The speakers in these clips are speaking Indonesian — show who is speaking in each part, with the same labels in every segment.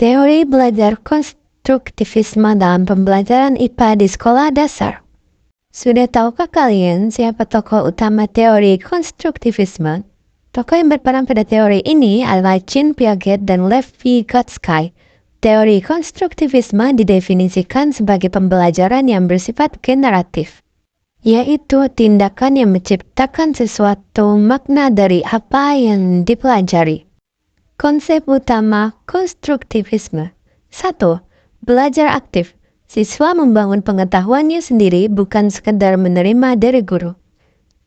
Speaker 1: Teori belajar konstruktivisme dalam pembelajaran IPA di sekolah dasar. Sudah tahukah kalian siapa tokoh utama teori konstruktivisme? Tokoh yang berperan pada teori ini adalah Jean Piaget dan Lev Vygotsky. Teori konstruktivisme didefinisikan sebagai pembelajaran yang bersifat generatif, yaitu tindakan yang menciptakan sesuatu makna dari apa yang dipelajari. Konsep utama konstruktivisme. 1. Belajar aktif. Siswa membangun pengetahuannya sendiri, bukan sekedar menerima dari guru.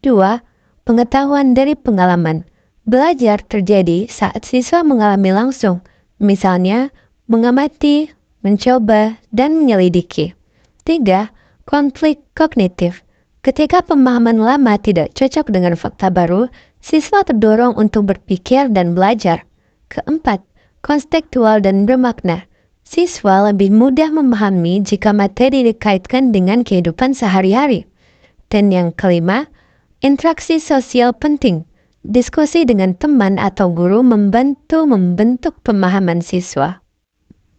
Speaker 1: 2. Pengetahuan dari pengalaman. Belajar terjadi saat siswa mengalami langsung, misalnya mengamati, mencoba, dan menyelidiki. 3. Konflik kognitif. Ketika pemahaman lama tidak cocok dengan fakta baru, siswa terdorong untuk berpikir dan belajar. 4. Kontekstual dan bermakna. Siswa lebih mudah memahami jika materi dikaitkan dengan kehidupan sehari-hari. Dan yang kelima, interaksi sosial penting. Diskusi dengan teman atau guru membantu membentuk pemahaman siswa.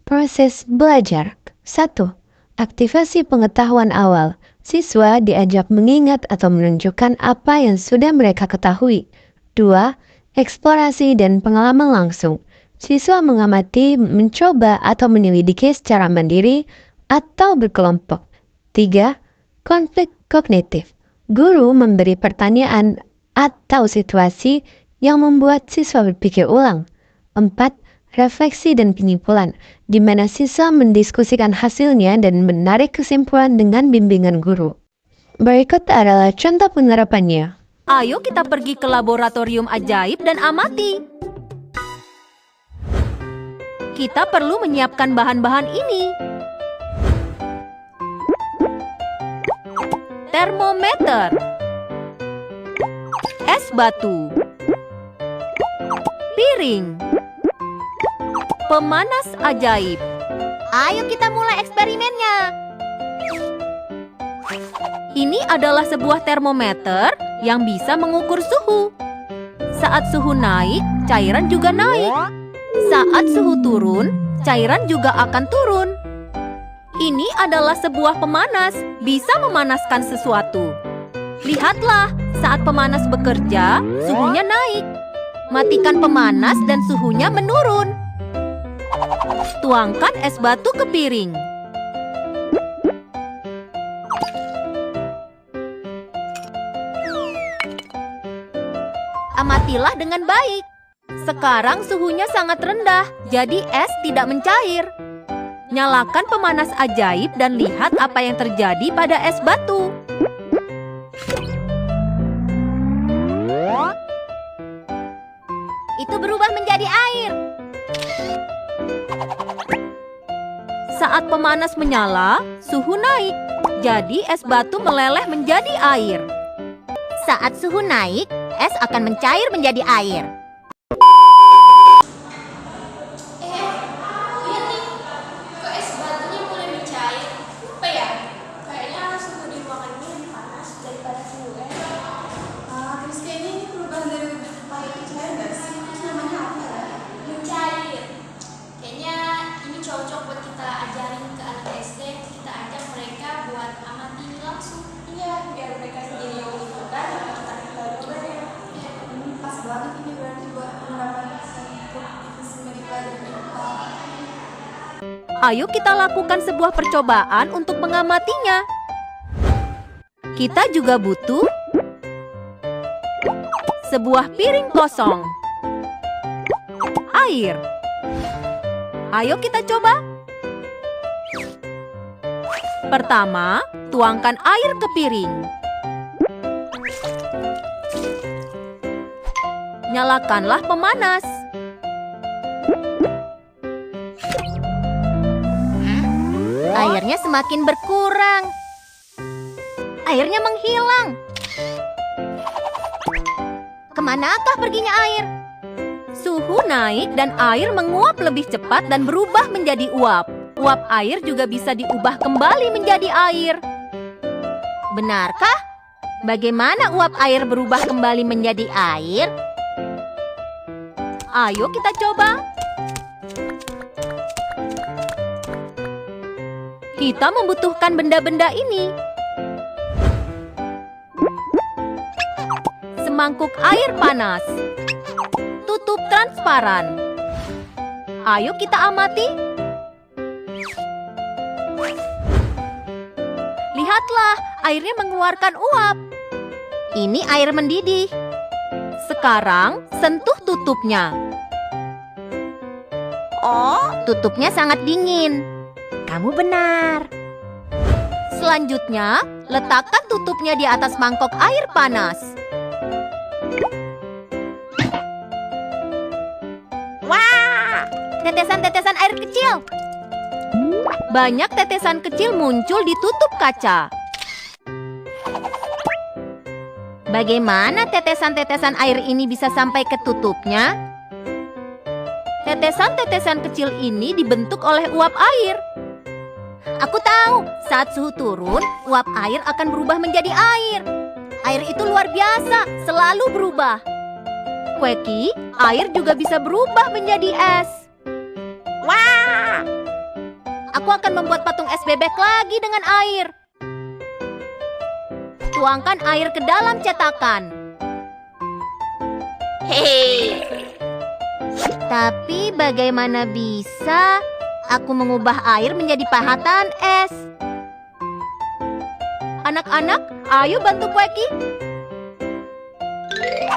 Speaker 1: Proses belajar. 1. Aktivasi pengetahuan awal. Siswa diajak mengingat atau menunjukkan apa yang sudah mereka ketahui. 2. Eksplorasi dan pengalaman langsung. Siswa mengamati, mencoba, atau menyelidiki secara mandiri atau berkelompok. 3. Konflik kognitif. Guru memberi pertanyaan atau situasi yang membuat siswa berpikir ulang. 4. Refleksi dan penyimpulan, di mana siswa mendiskusikan hasilnya dan menarik kesimpulan dengan bimbingan guru. Berikut adalah contoh penerapannya.
Speaker 2: Ayo kita pergi ke laboratorium ajaib dan amati. Kita perlu menyiapkan bahan-bahan ini. Termometer, es batu, piring, pemanas ajaib.
Speaker 3: Ayo kita mulai eksperimennya.
Speaker 2: Ini adalah sebuah termometer yang bisa mengukur suhu. Saat suhu naik, cairan juga naik. Saat suhu turun, cairan juga akan turun. Ini adalah sebuah pemanas, bisa memanaskan sesuatu. Lihatlah, saat pemanas bekerja, suhunya naik. Matikan pemanas dan suhunya menurun. Tuangkan es batu ke piring. Amatilah dengan baik. Sekarang suhunya sangat rendah, jadi es tidak mencair. Nyalakan pemanas ajaib dan lihat apa yang terjadi pada es batu.
Speaker 3: Itu berubah menjadi air.
Speaker 2: Saat pemanas menyala, suhu naik. Jadi es batu meleleh menjadi air.
Speaker 3: Saat suhu naik, es akan mencair menjadi air.
Speaker 4: Lihat nih, kok es batunya mulai mencair? Apa ya? Kayaknya suhu di ruangan ini lebih panas daripada suhu es. Terus kayaknya ini perubahan dari air ke cair nggak sih? Terus namanya apa ya? Mencair. Kayaknya ini cocok buat kita ajarin ke anak SD. Kita ajak mereka buat amati langsung. Iya, biar mereka sendiri yang menentukan apa kita jawabannya. Pas banget ini berarti buat penerapan konstruktivisme di pelajaran IPA.
Speaker 2: Ayo kita lakukan sebuah percobaan untuk mengamatinya. Kita juga butuh sebuah piring kosong, air. Ayo kita coba. Pertama, tuangkan air ke piring. Nyalakanlah pemanas.
Speaker 3: Airnya semakin berkurang. Airnya menghilang. Kemanakah perginya air?
Speaker 2: Suhu naik dan air menguap lebih cepat dan berubah menjadi uap. Uap air juga bisa diubah kembali menjadi air.
Speaker 3: Benarkah? Bagaimana uap air berubah kembali menjadi air?
Speaker 2: Ayo kita coba. Kita membutuhkan benda-benda ini. Semangkuk air panas. Tutup transparan. Ayo kita amati. Lihatlah, airnya mengeluarkan uap.
Speaker 3: Ini air mendidih.
Speaker 2: Sekarang, sentuh tutupnya.
Speaker 3: Oh, tutupnya sangat dingin. Kamu benar.
Speaker 2: Selanjutnya, letakkan tutupnya di atas mangkok air panas.
Speaker 3: Wah, tetesan-tetesan air kecil.
Speaker 2: Banyak tetesan kecil muncul di tutup kaca.
Speaker 3: Bagaimana tetesan-tetesan air ini bisa sampai ke tutupnya?
Speaker 2: Tetesan-tetesan kecil ini dibentuk oleh uap air.
Speaker 3: Aku tahu, saat suhu turun, uap air akan berubah menjadi air. Air itu luar biasa, selalu berubah.
Speaker 2: Kweki, air juga bisa berubah menjadi es.
Speaker 3: Wah!
Speaker 2: Aku akan membuat patung es bebek lagi dengan air. Tuangkan air ke dalam cetakan.
Speaker 3: Hei. Tapi bagaimana bisa aku mengubah air menjadi pahatan es?
Speaker 2: Anak-anak, ayo bantu Kweki.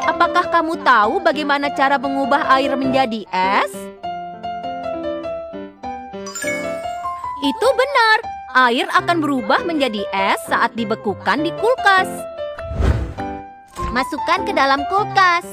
Speaker 2: Apakah kamu tahu bagaimana cara mengubah air menjadi es? Itu benar. Air akan berubah menjadi es saat dibekukan di kulkas.
Speaker 3: Masukkan ke dalam kulkas.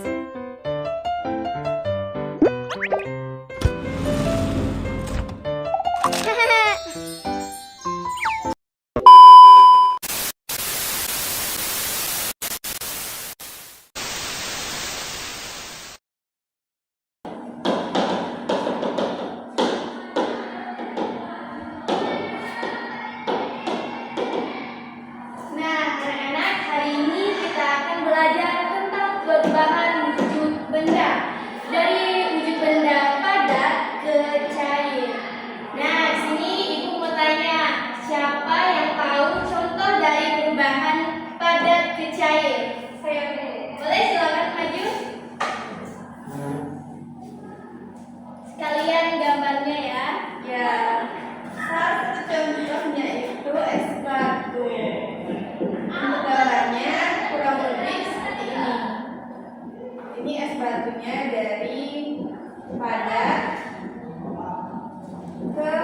Speaker 4: Nah, anak-anak, hari ini kita akan belajar tentang perubahan wujud benda. Dari wujud benda padat ke cair. Nah, di sini Ibu mau tanya, siapa yang tahu contoh dari perubahan padat ke cair? Boleh silakan maju. Sekalian gambarnya ya. Ya. Salah satu contohnya itu es batu. Untuk gambarnya kurang lebih seperti ini. Ini es batunya dari padat ke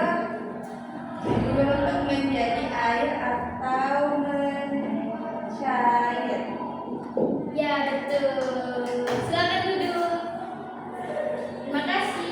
Speaker 4: berbentuk menjadi air atau mencair. Ya, betul. Silakan duduk. Terima kasih.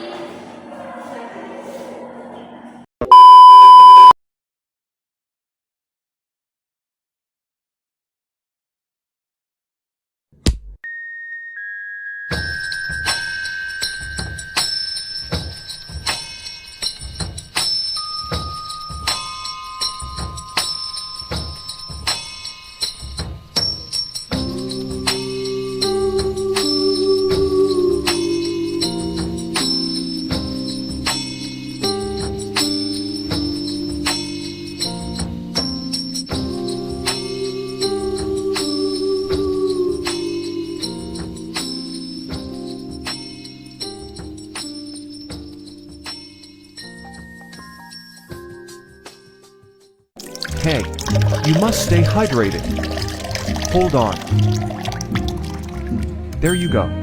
Speaker 5: Hey, you must stay hydrated. Hold on. There you go.